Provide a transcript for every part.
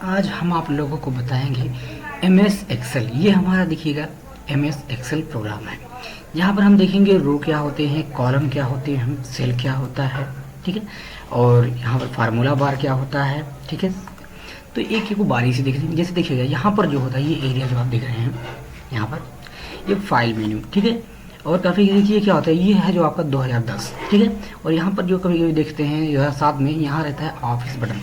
आज हम आप लोगों को बताएंगे MS एक्सेल। ये हमारा देखिएगा MS एक्सेल प्रोग्राम है। यहाँ पर हम देखेंगे रो क्या होते हैं, कॉलम क्या होते हैं, सेल क्या होता है, ठीक है, और यहाँ पर फार्मूला बार क्या होता है, ठीक है। तो एक एक को बारी से देख जैसे देखिएगा यहाँ पर जो होता है ये एरिया जो आप देख रहे हैं यहाँ पर ये फाइल मेन्यू, ठीक है। और काफ़ी देखिए क्या होता है, ये है जो आपका 2010, ठीक है। और यहाँ पर जो कभी कभी देखते हैं साथ में यहाँ रहता है ऑफिस बटन।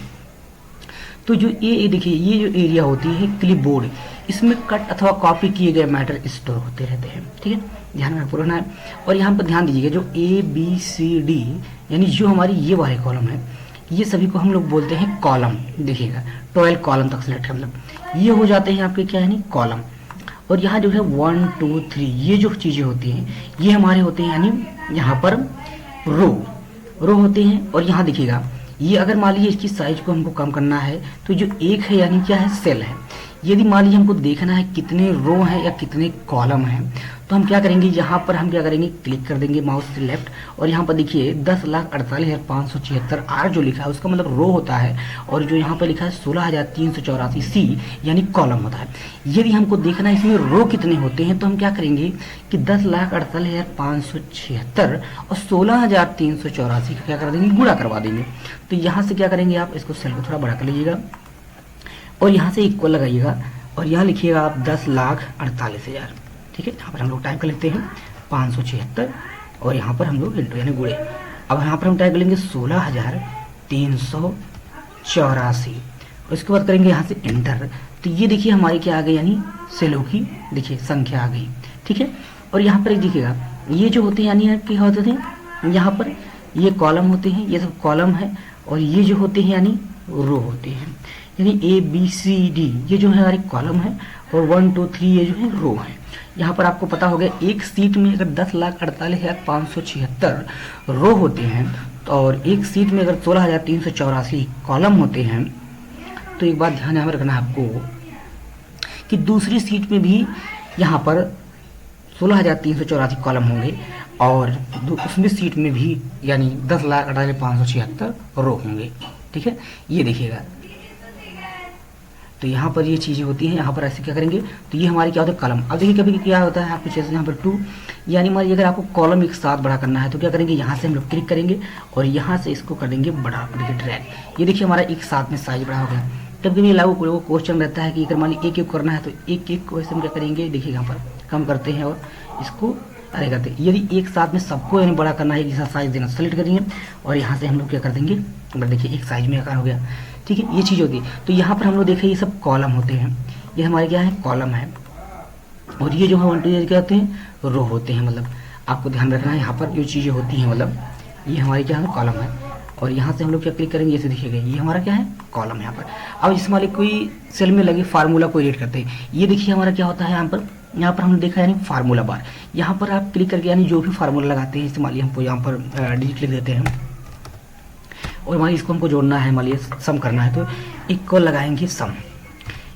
तो जो ये देखिए ये जो एरिया होती है क्लिपबोर्ड, इसमें कट अथवा कॉपी किए गए मैटर स्टोर होते रहते हैं, ठीक है, ध्यान में रखना है। और यहाँ पर ध्यान दीजिएगा जो ABCD यानी जो हमारी ये वाले कॉलम है, ये सभी को हम लोग बोलते हैं कॉलम। देखिएगा 12 कॉलम तक सिलेक्ट है, मतलब ये हो जाते हैं आपके क्या है नहीं कॉलम। और यहाँ जो है 1 2 3 ये जो चीज़ें होती हैं ये हमारे होते हैं यानी यहाँ पर रो होते हैं। और यहाँ देखिएगा ये अगर मान लीजिए इसकी साइज को हमको कम करना है तो जो एक है यानी क्या है सेल है। यदि मान लीजिए हमको देखना है कितने रो हैं या कितने कॉलम हैं तो हम क्या करेंगे, यहाँ पर हम क्या करेंगे क्लिक कर देंगे माउस से लेफ्ट, और यहाँ पर देखिए 10,48,576 R जो लिखा है उसका मतलब रो होता है, और जो यहाँ पर लिखा है 16,384 C यानी कॉलम होता है। यदि हमको देखना है इसमें रो कितने होते हैं तो हम क्या करेंगे कि 10,48,576 और 16,384 का क्या कर देंगे गुणा करवा देंगे। तो यहाँ से क्या करेंगे आप इसको सेल को थोड़ा बड़ा कर लीजिएगा और यहाँ से इक्वल लगाइएगा और यहाँ लिखिएगा आप 10,48,000, ठीक है। यहाँ पर हम लोग टाइप कर लेते हैं 576 और यहाँ पर हम लोग इंटू यानी गुणे। अब यहाँ पर हम टाइप कर लेंगे 16,384 और इसके बाद करेंगे यहाँ से एंटर। तो ये देखिए हमारी क्या आ गई यानी सेलों की देखिए संख्या आ गई, ठीक है। और यहाँ पर देखिएगा ये जो होते हैं यानी क्या होते थे, यहाँ पर ये कॉलम होते हैं, ये सब कॉलम है, और ये जो होते हैं यानी रो होते हैं, यानी ABCD ये जो है हमारे कॉलम है और 1 2 3 ये जो है रो है। यहाँ पर आपको पता होगा एक सीट में अगर 10,48,576 रो होते हैं और एक सीट में अगर 16,384 कॉलम होते हैं, तो एक बात ध्यान में रखना है आपको कि दूसरी सीट में भी यहाँ पर 16,384 कॉलम होंगे और उसमें सीट में भी यानी 10,48,576 रो होंगे, ठीक है। ये देखिएगा तो यहाँ पर ये चीज़ें होती हैं। यहाँ पर ऐसे क्या करेंगे तो ये हमारे क्या होता है कॉलम। अब देखिए कभी क्या होता है आपको जैसे यहाँ पर 2 यानी मान लीजिए अगर आपको कॉलम एक साथ बड़ा करना है तो क्या करेंगे यहाँ से हम लोग क्लिक करेंगे और यहाँ से इसको कर देंगे बड़ा, देखिए ड्रैग। ये देखिए हमारा एक साथ में साइज बड़ा हो गया। कभी कभी लागू क्वेश्चन रहता है कि अगर मान लीजिए एक करना है तो एक को ऐसे हम क्या करेंगे, देखिए यहाँ पर कम करते हैं और इसको अरे करते हैं। यदि एक साथ में सबको यानी बड़ा करना है जैसा साइज देना सेलेक्ट करेंगे और यहाँ से हम लोग क्या कर देंगे, देखिए एक साइज में आकार हो गया, ठीक है। ये चीज़ होती है। तो यहाँ पर हम लोग देखें ये सब कॉलम होते हैं, ये हमारे क्या है कॉलम है, और ये जो है 1 2 3 क्या होते हैं रो होते हैं। मतलब आपको ध्यान रखना है यहाँ पर जो चीज़ें होती हैं, मतलब ये हमारी क्या है कॉलम है, और यहाँ से हम लोग क्या क्लिक करेंगे जैसे देखिएगा ये हमारा क्या है कॉलम है यहाँ पर। अब इस वाले कोई सेल में लगे फार्मूला को एडिट करते हैं, ये देखिए हमारा क्या होता है यहाँ पर हमने देखा यानी फार्मूला बार। यहाँ पर आप क्लिक करके यानी जो भी फार्मूला लगाते हैं, मान लीजिए हमको यहाँ पर डिजिट लिख देते हैं और मान इसको हमको जोड़ना है, मान लीजिए सम करना है तो इक्वल लगाएंगे सम,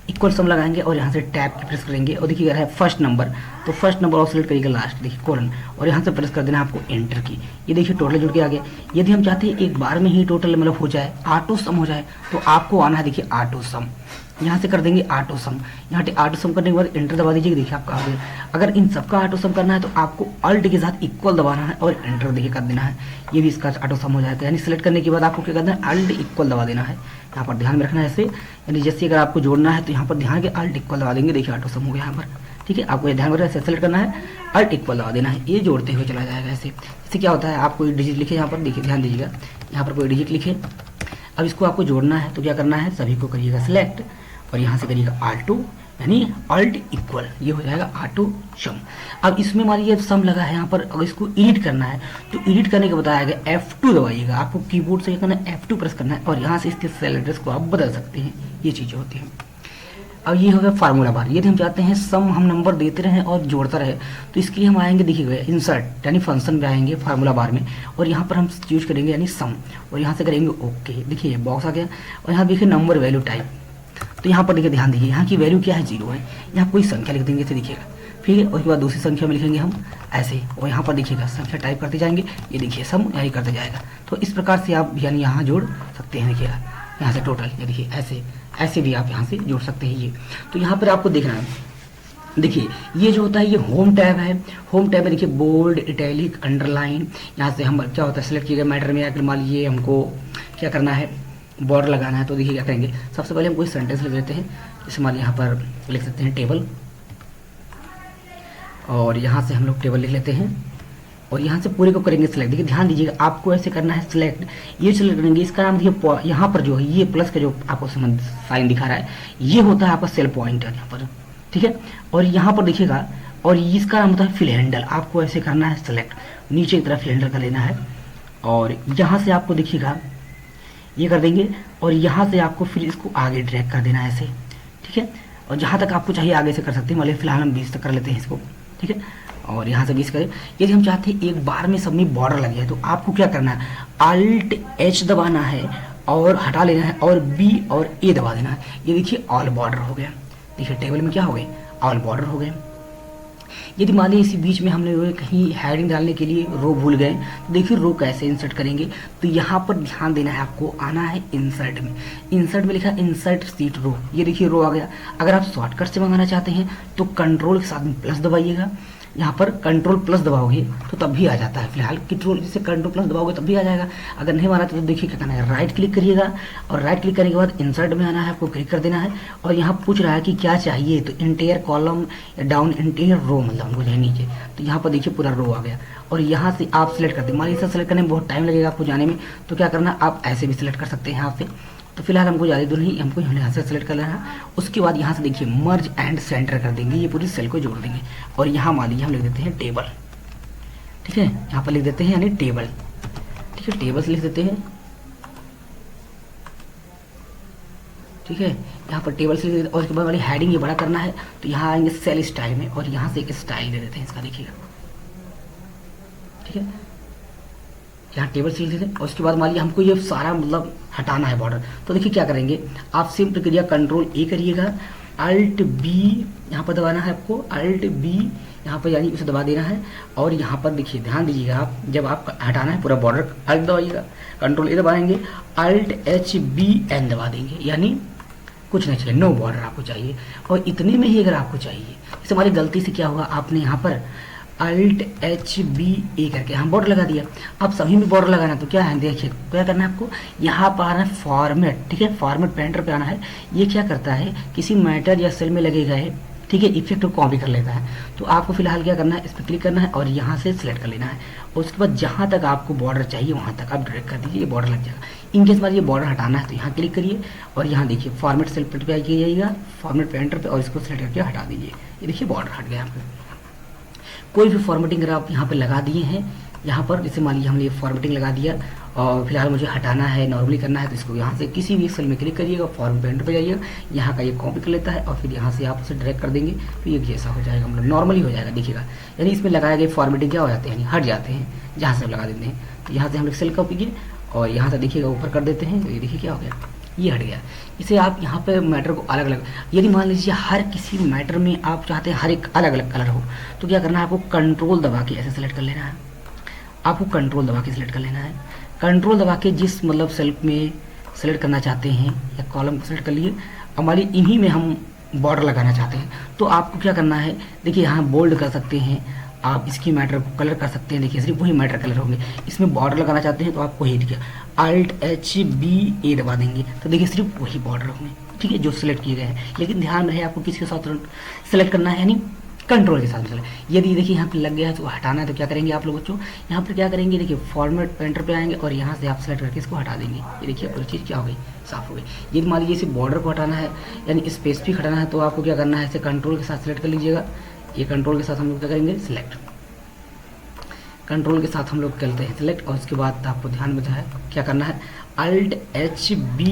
इक्वल सम लगाएंगे और यहाँ से टैब की प्रेस करेंगे और देखिए अगर है फर्स्ट नंबर तो फर्स्ट नंबर और सेलेक्ट करिएगा लास्ट, देखिए कोलन, और यहाँ से प्रेस कर देना आपको एंटर की। ये देखिए टोटल जुड़ के आ गया। यदि हम चाहते हैं एक बार में ही टोटल मतलब हो जाए ऑटो सम हो जाए तो आपको आना है देखिए ऑटो सम, यहाँ से कर देंगे ऑटो सम। यहाँ पे ऑटो सम करने के बाद एंटर दबा दीजिए, देखिए आपका आ गया। अगर इन सबका ऑटो सम करना है तो आपको अल्ट के साथ इक्वल दबाना है और एंटर देखिए कर देना है, ये भी इसका ऑटो सम हो जाता है। यानी सिलेक्ट करने के बाद आपको क्या करना है अल्ट इक्वल दबा देना है। यहाँ पर ध्यान में रखना है ऐसे, यानी जैसे अगर आपको जोड़ना है तो यहाँ पर ध्यान के अल्ट इक्वल दबा देंगे, देखिए ऑटो सम हो गया यहाँ पर, ठीक है। आपको ये ध्यान में ऐसे सेलेक्ट करना है, अल्ट इक्वल दबा देना है, ये जोड़ते हुए चला जाएगा ऐसे। इससे क्या होता है आप कोई डिजिट लिखे यहाँ पर, देखिए ध्यान दीजिएगा यहाँ पर कोई डिजिट लिखे, अब इसको आपको जोड़ना है तो क्या करना है सभी को करिएगा सिलेक्ट और यहाँ से करिएगा ऑल्टो यानी अल्ट इक्वल, ये हो जाएगा ऑटो सम। अब इसमें मान लीजिए सम लगा है यहाँ पर, अगर इसको एडिट करना है तो एडिट करने के बताया गया F2 दबाइएगा, आपको कीबोर्ड से क्या करना है F2 प्रेस करना है और यहाँ से इसके सेल एड्रेस को आप बदल सकते हैं, ये चीज़ें होती हैं। अब ये हो गया फार्मूला बार। यदि हम चाहते हैं सम हम नंबर देते रहें और जोड़ता रहे तो इसके लिए हम आएंगे देखिएगा इंसर्ट यानी फंक्शन में आएंगे फार्मूला बार में और यहाँ पर हम यूज करेंगे यानी सम और यहाँ से करेंगे ओके, देखिए बॉक्स आ गया और यहाँ देखिए नंबर वैल्यू टाइप। तो यहाँ पर देखिए ध्यान दीजिए यहाँ की वैल्यू क्या है 0 है, यहाँ कोई संख्या लिख देंगे तो देखिएगा, ठीक है। उसके बाद दूसरी संख्या में लिखेंगे हम ऐसे और यहाँ पर देखिएगा संख्या टाइप करते जाएंगे, ये देखिए सम यही करते जाएगा। तो इस प्रकार से आप यानी यहाँ जोड़ सकते हैं, देखिएगा यहाँ से टोटल ये देखिए ऐसे ऐसे भी आप यहाँ से जोड़ सकते हैं ये। तो यहाँ पर आपको देखना है, देखिए ये जो होता है ये होम टैब है। होम टैब में देखिए बोल्ड, इटैलिक, अंडरलाइन, यहाँ से हम क्या होता है सिलेक्ट किए गए मैटर में आकर मान लीजिए हमको क्या करना है, बॉर्डर लगाना है। तो देखिए क्या करेंगे, सबसे पहले हम कोई सेंटेंस लिख लेते हैं। जैसे मान लीजिए यहाँ पर लिख सकते हैं टेबल, और यहाँ से हम लोग टेबल लिख लेते हैं और यहाँ से पूरे को करेंगे सिलेक्ट। देखिए ध्यान दीजिएगा, आपको ऐसे करना है सिलेक्ट, ये सिलेक्ट करेंगे। इसका नाम देखिए यहाँ पर जो है ये प्लस का जो आपको साइन दिखा रहा है ये होता है आपका सेल पॉइंटर यहाँ पर, ठीक है। और यहाँ पर देखिएगा, और इसका नाम होता है फिल हैंडल। आपको ऐसे करना है सिलेक्ट, नीचे की तरफ फिल हैंडल कर लेना है और यहाँ से आपको देखिएगा ये कर देंगे और यहाँ से आपको फिर इसको आगे ड्रैग कर देना है ऐसे, ठीक है। और जहाँ तक आपको चाहिए आगे से कर सकते हैं, मान लीजिए फिलहाल हम 20 तक कर लेते हैं इसको, ठीक है। और यहाँ से 20 करें। यदि हम चाहते हैं एक बार में सब में बॉर्डर लग जाए तो आपको क्या करना है, Alt H दबाना है और हटा लेना है और B और A दबा देना है। ये देखिए ऑल बॉर्डर हो गया। देखिए टेबल में क्या हो गए, ऑल बॉर्डर हो गए। यदि मान लीजिए इसी बीच में हमने कहीं हेडिंग डालने के लिए रो भूल गए तो देखिए रो कैसे इंसर्ट करेंगे। तो यहाँ पर ध्यान देना है, आपको आना है इंसर्ट में। इंसर्ट में लिखा इंसर्ट सीट रो, ये देखिए रो आ गया। अगर आप शॉर्टकट से मंगाना चाहते हैं तो कंट्रोल के साथ में प्लस दबाइएगा। यहाँ पर कंट्रोल प्लस दबाओगे तो तब भी आ जाता है। फिलहाल कंट्रोल जैसे कंट्रोल प्लस दबाओगे तब भी आ जाएगा। अगर नहीं माना तो देखिए क्या करना है, राइट क्लिक करिएगा और राइट क्लिक करने के बाद इंसर्ट में आना है, आपको क्लिक कर देना है। और यहाँ पूछ रहा है कि क्या चाहिए, तो इंटीरियर कॉलम या डाउन इंटीरियर रो, मतलब हमको जो है नीचे। तो यहाँ पर देखिए पूरा रो आ गया और यहाँ से आप सिलेक्ट करते हैं। मान लीजिए सेलेक्ट करने में बहुत टाइम लगेगा आपको जाने में, तो क्या करना, आप ऐसे भी सिलेक्ट कर सकते हैं यहाँ से। तो फिलहाल हमको ज़्यादा दूर नहीं, हमको यहाँ से सेलेक्ट कर लेना है। उसके बाद यहाँ से देखिए मर्ज एंड सेंटर कर देंगे, ये पूरी सेल को जोड़ देंगे। और यहाँ मान लीजिए हम लिख देते हैं टेबल, ठीक है। यहाँ पर लिख देते हैं यानी टेबल, ठीक है, टेबल से लिख देते हैं, ठीक है। यहाँ पर टेबल से लिख देते हैं। और उसके बाद वाली हेडिंग ये बड़ा करना है तो यहाँ आएंगे सेल स्टाइल में और यहाँ से एक स्टाइल दे देते हैं इसका, देखिएगा, ठीक है। यहाँ टेबल से लिख देते हैं। और उसके बाद मान लीजिए हमको ये सारा मतलब हटाना है बॉर्डर, तो देखिए क्या करेंगे, आप सिंपल प्रक्रिया कंट्रोल ए करिएगा, Alt B यहाँ पर दबाना है आपको, Alt B यहाँ पर यानी उसे दबा देना है। और यहाँ पर देखिए ध्यान दीजिएगा, आप जब आप हटाना है पूरा बॉर्डर Alt दबाइएगा, कंट्रोल ए दबाएंगे, Alt H B N दबा देंगे, यानी कुछ नहीं चाहिए, नो बॉर्डर आपको चाहिए। और इतने में ही अगर आपको चाहिए, जैसे हमारी गलती से क्या हुआ, आपने यहाँ पर Alt H B A करके हम बॉर्डर लगा दिया। अब सभी में बॉर्डर लगाना तो क्या है, देखिए क्या करना है आपको, यहाँ पर आना है फॉर्मेट, ठीक है, फॉर्मेट पेंटर पे आना है। ये क्या करता है, किसी मैटर या सेल में लगे गए, ठीक है, इफेक्ट को कॉपी कर लेता है। तो आपको फिलहाल क्या करना है, इस पर क्लिक करना है और यहाँ से सिलेक्ट कर लेना है। और उसके बाद जहाँ तक आपको बॉर्डर चाहिए वहाँ तक आप ड्रैग कर दीजिए, ये बॉर्डर लग जाएगा। इनकेस बाद ये बॉर्डर हटाना है तो यहाँ क्लिक करिए और यहाँ देखिए फॉर्मेट सेल पे जाइएगा, फॉर्मेट पेंटर पे, और इसको सिलेक्ट करके हटा दीजिए। ये देखिए बॉर्डर हट गया आपको। कोई भी फॉर्मेटिंग अगर आप यहाँ पे लगा दिए हैं, यहाँ पर जैसे मान लीजिए हमने ये फॉर्मेटिंग लगा दिया और फिलहाल मुझे हटाना है, नॉर्मली करना है, तो इसको यहाँ से किसी भी सेल में क्लिक करिएगा, फॉर्म पेंटर पे जाइएगा, यहाँ का ये कॉपी कर लेता है और फिर यहाँ से आप उसे ड्रैग कर देंगे तो ये जैसा हो जाएगा, मतलब नॉर्मली हो जाएगा, देखिएगा। यानी इसमें लगाए गए फॉर्मेटिंग क्या हो जाते हैं, हट जाते हैं जहाँ से लगा देते हैं। तो यहाँ से हम लोग सेल कॉपी किए और यहाँ से देखिएगा ऊपर कर देते हैं, तो ये देखिए क्या हो गया, ये हट गया। इसे आप यहाँ पे मैटर को अलग अलग, यदि मान लीजिए हर किसी मैटर में आप चाहते हैं हर एक अलग अलग कलर हो, तो क्या करना है, आपको कंट्रोल दबा के ऐसे सेलेक्ट कर लेना है। आपको कंट्रोल दबा के सिलेक्ट कर लेना है। कंट्रोल दबा के जिस मतलब सेल में सेलेक्ट करना चाहते हैं या कॉलम को सेलेक्ट कर लिए, हमारी इन्हीं में हम बॉर्डर लगाना चाहते हैं, तो आपको क्या करना है, देखिए यहाँ बोल्ड कर सकते हैं आप, इसकी मैटर को कलर कर सकते हैं। देखिए सिर्फ वही मैटर कलर होंगे। इसमें बॉर्डर लगाना चाहते हैं तो आपको ही देखिए Alt H B A दबा देंगे, तो देखिए सिर्फ वही बॉर्डर होंगे, ठीक है, जो सिलेक्ट किए गए हैं। लेकिन ध्यान रहे आपको किसके साथ सेलेक्ट करना है, यानी कंट्रोल के साथ सेलेक्ट। यदि देखिए यहाँ पे लग गया है तो हटाना है, तो क्या करेंगे आप लोग बच्चों, यहाँ पर क्या करेंगे, देखिए फॉर्मेट पेंटर पे आएंगे और यहाँ से आप सेलेक्ट करके इसको हटा देंगे। ये देखिए पूरी चीज़ क्या हो गई, साफ हो गई। यदि मान लीजिए इसे बॉर्डर को हटाना है यानी स्पेसिफिक हटाना है, तो आपको क्या करना है, इसे कंट्रोल के साथ सेलेक्ट कर लीजिएगा। ये कंट्रोल के साथ हम लोग क्या करेंगे, सिलेक्ट, कंट्रोल के साथ हम लोग करते हैं सिलेक्ट। और उसके बाद आपको ध्यान में है क्या करना है, Alt H B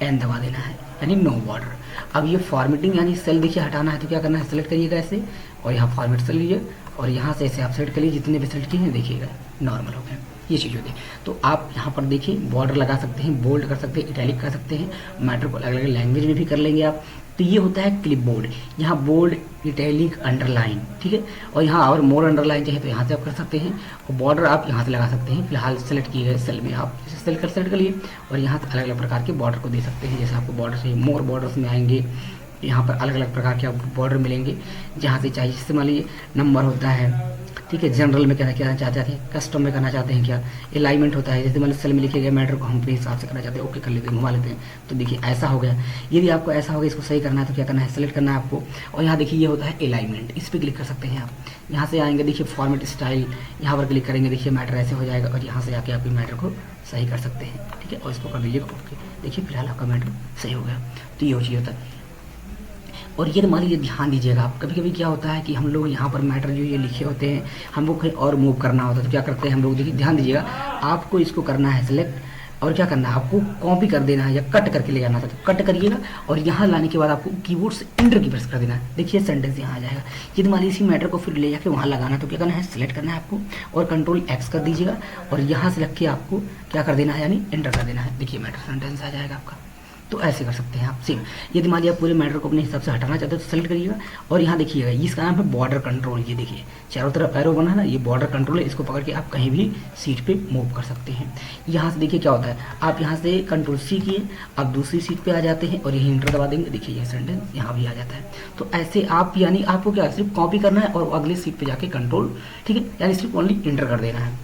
N दबा देना है, यानी नो बॉर्डर। अब ये फॉर्मेटिंग यानी सेल देखिए हटाना है तो क्या करना है, सेलेक्ट करिएगा ऐसे और यहाँ फॉर्मेट सेल लीजिए और यहाँ से ऐसे आप सेलेक्ट करिए, जितने भी सेलेक्ट किए हैं देखिएगा नॉर्मल हो गए। ये चीज़ होती है। तो आप यहाँ पर देखिए बॉर्डर लगा सकते हैं, बोल्ड कर सकते हैं, इटैलिक कर सकते हैं, मैटर को अलग अलग लैंग्वेज में भी कर लेंगे आप। तो ये होता है क्लिपबोर्ड, यहाँ बोल्ड, इटैलिक, अंडरलाइन, ठीक है। और यहाँ और मोर अंडरलाइन चाहिए तो यहाँ से आप कर सकते हैं, और बॉर्डर आप यहाँ से लगा सकते हैं। फिलहाल सेलेक्ट किए गए सेल में आप सेलेक्ट कर लिए और यहाँ से अलग अलग प्रकार के बॉर्डर को दे सकते हैं। जैसे आपको बॉर्डर चाहिए, मोर बॉर्डर्स में आएंगे, यहाँ पर अलग अलग प्रकार के आपको बॉर्डर मिलेंगे जहाँ से चाहिए। जैसे मान लीजिए नंबर होता है, ठीक है, जनरल में क्या करना चाहते हैं, कस्टम में करना चाहते हैं, क्या अलाइनमेंट होता है, जैसे मतलब सेल में लिखे गए मैटर को हम अपने हिसाब से करना चाहते हैं, ओके कर लेते हैं, घुमा लेते हैं। तो देखिए ऐसा हो गया। यदि आपको ऐसा हो गया, इसको सही करना है तो क्या करना है, सेलेक्ट करना है आपको। और यहाँ देखिए ये होता है अलाइनमेंट, इस पर क्लिक कर सकते हैं आप। यहाँ से आएंगे, देखिए फॉर्मेट स्टाइल, यहाँ पर क्लिक करेंगे, देखिए मैटर ऐसे हो जाएगा और यहाँ से आके आप मैटर को सही कर सकते हैं, ठीक है। और इसको कर दीजिए ओके, देखिए फिलहाल आपका मैटर सही हो गया। तो ये हो चीज़ होता है। और ये मान लीजिए ध्यान दीजिएगा आप, कभी कभी क्या होता है कि हम लोग यहाँ पर मैटर जो ये लिखे होते हैं हमको कहीं और मूव करना होता है, तो क्या करते हैं हम लोग, देखिए ध्यान दीजिएगा, आपको इसको करना है सिलेक्ट और क्या करना है, आपको कॉपी कर देना है या कट करके ले जाना था, तो कट करिएगा और यहाँ लाने के बाद आपको कीबोर्ड से इंटर की प्रेस कर देना है। देखिए सेंटेंस यहाँ आ जाएगा। यदि मान लीजिए इसी मैटर को फिर ले जाके वहाँ लगाना, तो क्या करना है, सिलेक्ट करना है आपको और कंट्रोल एक्स कर दीजिएगा और यहाँ से रख के आपको क्या कर देना है, यानी एंटर कर देना है। देखिए मैटर सेंटेंस आ जाएगा आपका। तो ऐसे कर सकते हैं आप सेम। यदि मान लीजिए पूरे मैटर को अपने हिसाब से हटाना चाहते हो तो सेलेक्ट करिएगा और यहाँ देखिएगा इसका नाम है बॉर्डर कंट्रोल। ये देखिए चारों तरफ एरो बना है ना, ये बॉर्डर कंट्रोल है। इसको पकड़ के आप कहीं भी सीट पे मूव कर सकते हैं। यहाँ से देखिए क्या होता है, आप यहाँ से कंट्रोल सी किए, आप दूसरी सीट पे आ जाते हैं और यही इंटर दबा देंगे, देखिए ये सेंटेंस यहाँ भी आ जाता है। तो ऐसे आप यानी आपको क्या सिर्फ कॉपी करना है और अगली सीट पे जाके कंट्रोल, ठीक है, यानी सिर्फ ओनली इंटर कर देना है,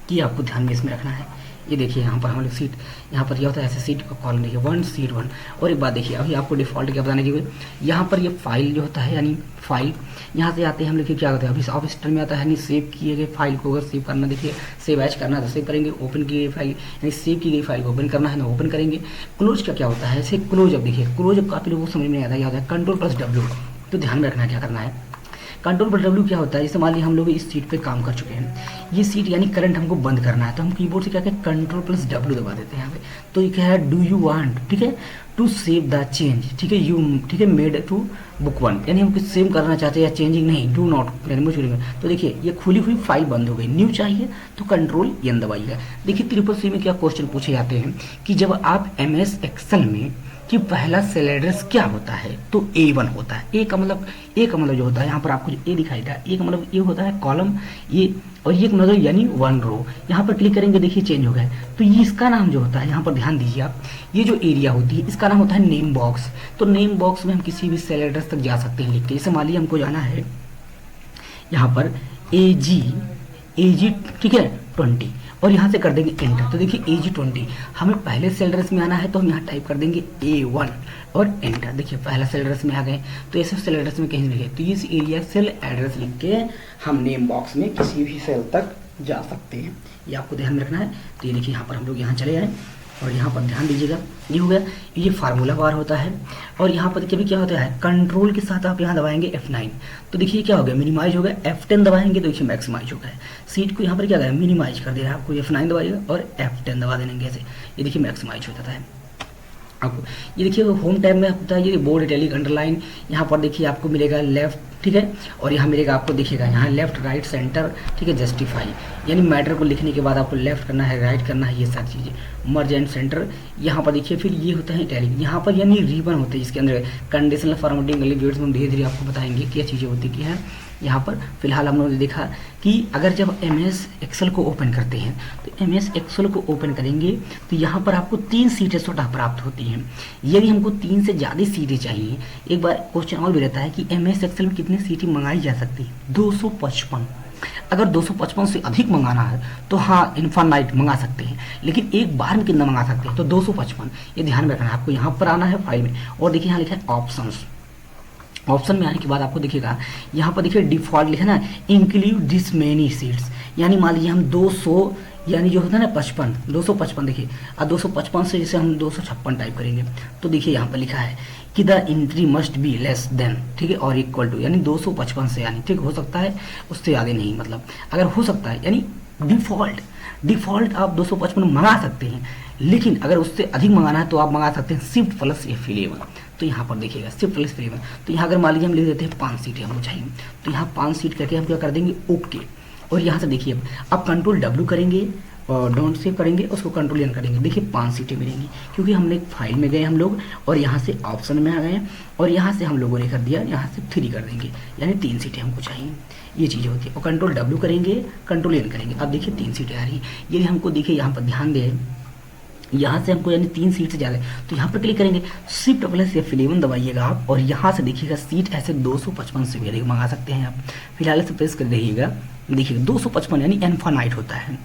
कि आपको ध्यान में इसमें रखना है। ये देखिए यहाँ पर हम लोग सीट, यहाँ पर यह होता है ऐसे सीट का कॉलम देखिए 1 सीट 1। और एक बात देखिए, अभी आपको डिफॉल्ट क्या बताने की, यहाँ पर ये फाइल जो होता है यानी फाइल, यहाँ से आते हैं हम लोग क्या होता है, अभी ऑफिस स्टाइल में आता है यानी सेव किए गए फाइल को अगर सेव करना, देखिए सेव एज करना है तो सेव करेंगे, ओपन की गई फाइल यानी सेव की गई फाइल को ओपन करना है ना ओपन करेंगे। क्लोज का क्या होता है, ऐसे क्लोज अप, देखिए क्लोज अप काफी लोगों को समझ में नहीं आता, क्या होता है कंट्रोल+W। तो ध्यान में रखना क्या करना है, कंट्रोल+W क्या होता है, जैसे मान लीजिए हम लोग इस सीट पे काम कर चुके हैं, ये सीट यानी करंट हमको बंद करना है, तो हम कीबोर्ड से क्या करें कंट्रोल+W दबा देते हैं यहाँ पे। तो ये क्या है, डू यू वांट, ठीक है, टू सेव द चेंज, ठीक है, यू, ठीक है, मेड टू बुक 1, यानी हम कुछ सेव करना चाहते हैं या चेंजिंग नहीं, डू नॉट रिमूव। तो देखिए ये खुली हुई फाइल बंद हो गई। न्यू चाहिए तो कंट्रोल N दबाइएगा। देखिए CCC में क्या क्वेश्चन पूछे जाते हैं कि जब आप MS एक्सेल में कि पहला सेल एड्रेस क्या होता है, तो A1 होता है। ए का मतलब जो होता है, यहाँ पर आपको जो ए दिखाई दे रहा है, ए का मतलब ये होता है कॉलम, ये और ये मतलब यानी 1 रो। यहाँ पर क्लिक करेंगे, देखिए चेंज हो गया है। तो ये इसका नाम जो होता है, यहाँ पर ध्यान दीजिए आप, ये जो एरिया होती है इसका नाम होता है नेम बॉक्स। तो नेम बॉक्स में हम किसी भी सेल एड्रेस तक जा सकते हैं लिख के। जैसे मान लीजिए हमको जाना है यहाँ पर AG, ठीक है 20, और यहाँ से कर देंगे एंटर। तो देखिए AG20, हमें पहले सेल एड्रेस में आना है तो हम यहाँ टाइप कर देंगे A1 और एंटर। देखिए पहला सेल एड्रेस में आ गए। तो ऐसे सेल एड्रेस में कहीं लिखे तो इस एरिया सेल एड्रेस लिख के हम नेम बॉक्स में किसी भी सेल तक जा सकते हैं। ये आपको ध्यान में रखना है। तो ये देखिए यहाँ पर हम लोग यहाँ चले आए और यहाँ पर ध्यान दीजिएगा, ये हो गया, ये फार्मूला बार होता है। और यहाँ पर कभी क्या होता है, कंट्रोल के साथ आप यहाँ दबाएंगे F9, तो देखिए क्या हो गया, मिनिमाइज हो गया। F10 दबाएंगे तो देखिए मैक्सिमाइज हो गया। सीट को यहाँ पर क्या गया, मिनिमाइज कर दिया, आपको F9 दबाइएगा और F10 दबा देंगे ऐसे, ये देखिए मैक्सिमाइज हो जाता है आपको। ये देखिए होम टैब में होता है ये बोल्ड, इटैलिक, अंडरलाइन। यहाँ पर देखिए आपको मिलेगा लेफ्ट, ठीक है, और यहाँ मिलेगा आपको देखिएगा यहाँ लेफ्ट, राइट, सेंटर, ठीक है, जस्टिफाई, यानी मैटर को लिखने के बाद आपको लेफ्ट करना है, राइट करना है, ये सारी चीज़ें, मर्ज एंड सेंटर। यहाँ पर देखिए फिर ये होता है इटैलिक, यहाँ पर यानी रिबन होते हैं जिसके अंदर कंडीशनल फॉर्मेटिंग, एलिवेट्स में धीरे धीरे आपको बताएंगे क्या चीज़ें होती क्या है। यहाँ पर फिलहाल हम लोगों ने देखा कि अगर जब MS एक्सेल को ओपन करते हैं तो MS एक्सेल को ओपन करेंगे तो यहाँ पर आपको 3 सीटें स्वतः प्राप्त होती हैं। यदि हमको 3 से ज़्यादा सीटें चाहिए, एक बार क्वेश्चन और भी रहता है कि MS एक्सेल में कितनी सीटें मंगाई जा सकती है, 255। अगर 255 से अधिक मंगाना है तो हाँ इन्फानाइट मंगा सकते हैं, लेकिन एक बार में कितना मंगा सकते हैं, तो 255। ये ध्यान में रखना है आपको। यहाँ पर आना है फाइल में और देखिए यहाँ लिखा है ऑप्शंस। ऑप्शन में आने के बाद आपको दिखेगा यहाँ पर देखिए डिफॉल्ट लिखा ना, इंक्लूड दिस मेनी सीट्स, यानी मान लीजिए हम 200 यानी जो होता है ना 55, 255 देखिए, और 255 से जैसे हम 256 टाइप करेंगे तो देखिए यहाँ पर लिखा है कि the entry must be less than, ठीक है, और इक्वल टू, यानी 255 से, यानी ठीक हो सकता है उससे आगे नहीं, मतलब अगर हो सकता है यानी डिफॉल्ट आप 255 मंगा सकते हैं, लेकिन अगर उससे अधिक मंगाना है तो आप मंगा सकते हैं शिफ्ट प्लस F11। तो यहाँ पर देखिएगा शिफ्ट प्लस F11। तो यहाँ अगर मान लीजिए हम लिख देते हैं 5 सीटें हमको चाहिए, तो यहाँ 5 सीट करके हम क्या कर देंगे ओके। और यहाँ से देखिए अब कंट्रोल W करेंगे और डोंट सेव करेंगे, उसको कंट्रोल एन करेंगे, देखिए 5 सीटें मिलेंगी क्योंकि हमने एक फाइल में गए हम लोग और यहाँ से ऑप्शन में आ गए और यहाँ से हम लोगों ने कर दिया, यहाँ से 3 कर देंगे, यानी 3 सीटें हमको चाहिए। ये चीज़ होती है। और कंट्रोल W करेंगे, कंट्रोल एन करेंगे, अब देखिए 3 सीटें आ रही हैं। यदि हमको देखिए यहाँ पर ध्यान दें, यहाँ से हमको यानी 3 सीट से ज़्यादा है तो यहाँ पर क्लिक करेंगे, शिफ्ट प्लस F11 दबाइएगा आप और यहाँ से देखिएगा सीट ऐसे 255 से भी अधिक मंगा सकते हैं आप। फिलहाल से प्रेस कर रहिएगा, देखिएगा 255 यानी इनफाइनाइट होता है।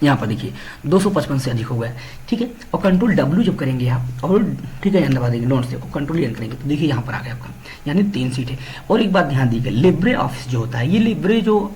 यहाँ पर देखिए 255 से अधिक हो गया, ठीक है। और कंट्रोल W जब करेंगे आप और ठीक है एन दबा देंगे डोंट से, और कंट्रोल एन करेंगे तो देखिए यहाँ पर आ गया आपका, यानी 3 सीट है। और एक बात ध्यान दीजिए, लिब्रे ऑफिस जो होता है, ये लिब्रे जो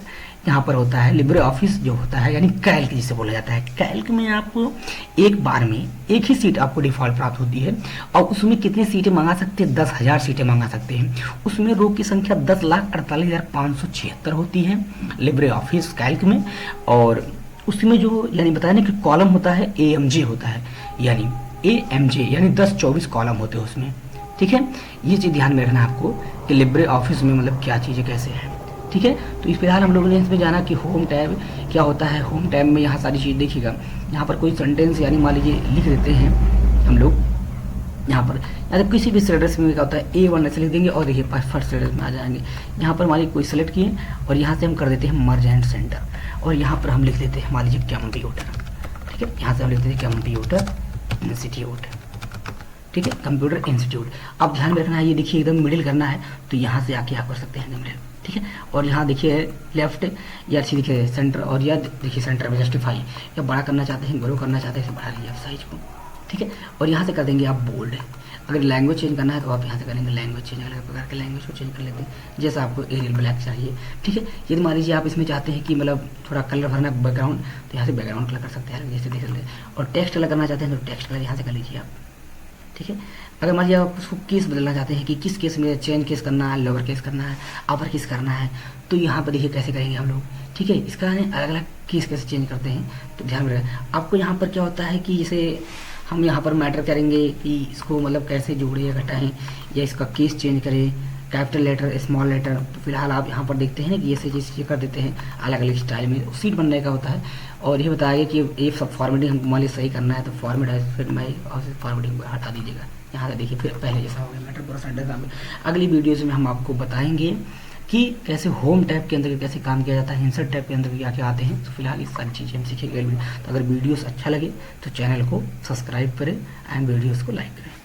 यहाँ पर होता है, लिब्रे ऑफिस जो होता है यानी कैल्क जिसे बोला जाता है, कैल्क में आपको एक बार में एक ही सीट आपको डिफॉल्ट प्राप्त होती है और उसमें कितनी सीटें मंगा सकते हैं, 10,000 सीटें मंगा सकते हैं। उसमें रो की संख्या 10,48,576 होती है लिब्रे ऑफिस कैल्क में। और उसमें जो यानी बताया ना कि कॉलम होता है AMJ होता है, यानी AMJ यानी 10-24 कॉलम होते हैं उसमें, ठीक है। ये चीज़ ध्यान में रखना आपको कि लिब्रे ऑफिस में मतलब क्या चीज़ें कैसे हैं, ठीक है। तो इस फिलहाल हम लोगों ने इसमें जाना कि होम टैब क्या होता है। होम टैब में यहाँ सारी चीज़ देखिएगा, यहाँ पर कोई सेंटेंस यानी मान लीजिए लिख देते हैं हम लोग, यहाँ पर या तो किसी भी स्टेटस में क्या होता है A1 ऐसे लिख देंगे और देखिए फर्स्ट स्टेटस में आ जाएंगे। यहाँ पर मान लीजिए कोई सेलेक्ट किए और यहाँ से हम कर देते हैं मर्ज एंड सेंटर और यहाँ पर हम लिख देते हैं मान लीजिए कंप्यूटर, ठीक है। यहाँ से हम लिख देते हैं कंप्यूटर इंस्टीट्यूट, ठीक है, कंप्यूटर इंस्टीट्यूट। अब ध्यान में रखना है, ये देखिए एकदम मिडिल करना है तो यहाँ से आके आप कर सकते हैं मिडिल, ठीक है। और यहाँ देखिए लेफ्ट या अच्छी देखिए सेंटर, और या देखिए सेंटर में जस्टिफाई, या बड़ा करना चाहते हैं ग्रो करना चाहते हैं तो बढ़ा लीजिए आप साइज को, ठीक है। और यहाँ से कर देंगे आप बोल्ड। अगर लैंग्वेज चेंज करना है तो आप यहाँ से करेंगे लैंग्वेज चेंज, अलग प्रकार के लैंग्वेज को चेंज कर लेते हैं जैसा आपको एरियल ब्लैक चाहिए, ठीक है। यदि मान लीजिए आप इसमें चाहते हैं कि मतलब थोड़ा कलर भरना बैकग्राउंड तो यहाँ से बैकग्राउंड कलर कर सकते हैं जैसे देख सकते हैं। और टेक्स्ट कलर करना चाहते हैं तो टेक्स्ट कलर यहाँ से कर लीजिए आप, ठीक है। अगर मान लीजिए आप उसको केस बदलना चाहते हैं कि किस केस में चेंज केस करना है, लोअर केस करना है, अपर केस करना है, तो यहाँ पर देखिए कैसे करेंगे हम लोग, ठीक है। इसका अलग अलग केस कैसे चेंज करते हैं तो ध्यान में रखें। आपको यहाँ पर क्या होता है कि जैसे हम यहाँ पर मैटर करेंगे कि इसको मतलब कैसे जोड़े या घटाएं या इसका केस चेंज करें, कैपिटल लेटर स्मॉल लेटर। तो फिलहाल आप यहाँ पर देखते हैं कि ऐसे चीज़ कर देते हैं अलग अलग स्टाइल में, सीट बनने का होता है। और ये बताया कि ये सब फॉर्मेटिंग हमको मान लीजिए सही करना है तो फॉर्मेट है, फिर मैं फॉर्मेटिंग को हटा दीजिएगा यहाँ से, देखिए फिर पहले जैसा हो गया मैटर पूरा सेंटर काम। अगली वीडियोज़ में हम आपको बताएंगे कि कैसे होम टैब के अंदर कैसे काम किया जाता है, इंसर्ट टैब के अंदर क्या क्या आते हैं। तो फिलहाल इस सारी चीज़ें हम सीखेंगे। तो अगर वीडियोस अच्छा लगे तो चैनल को सब्सक्राइब करें एंड वीडियोस को लाइक करें।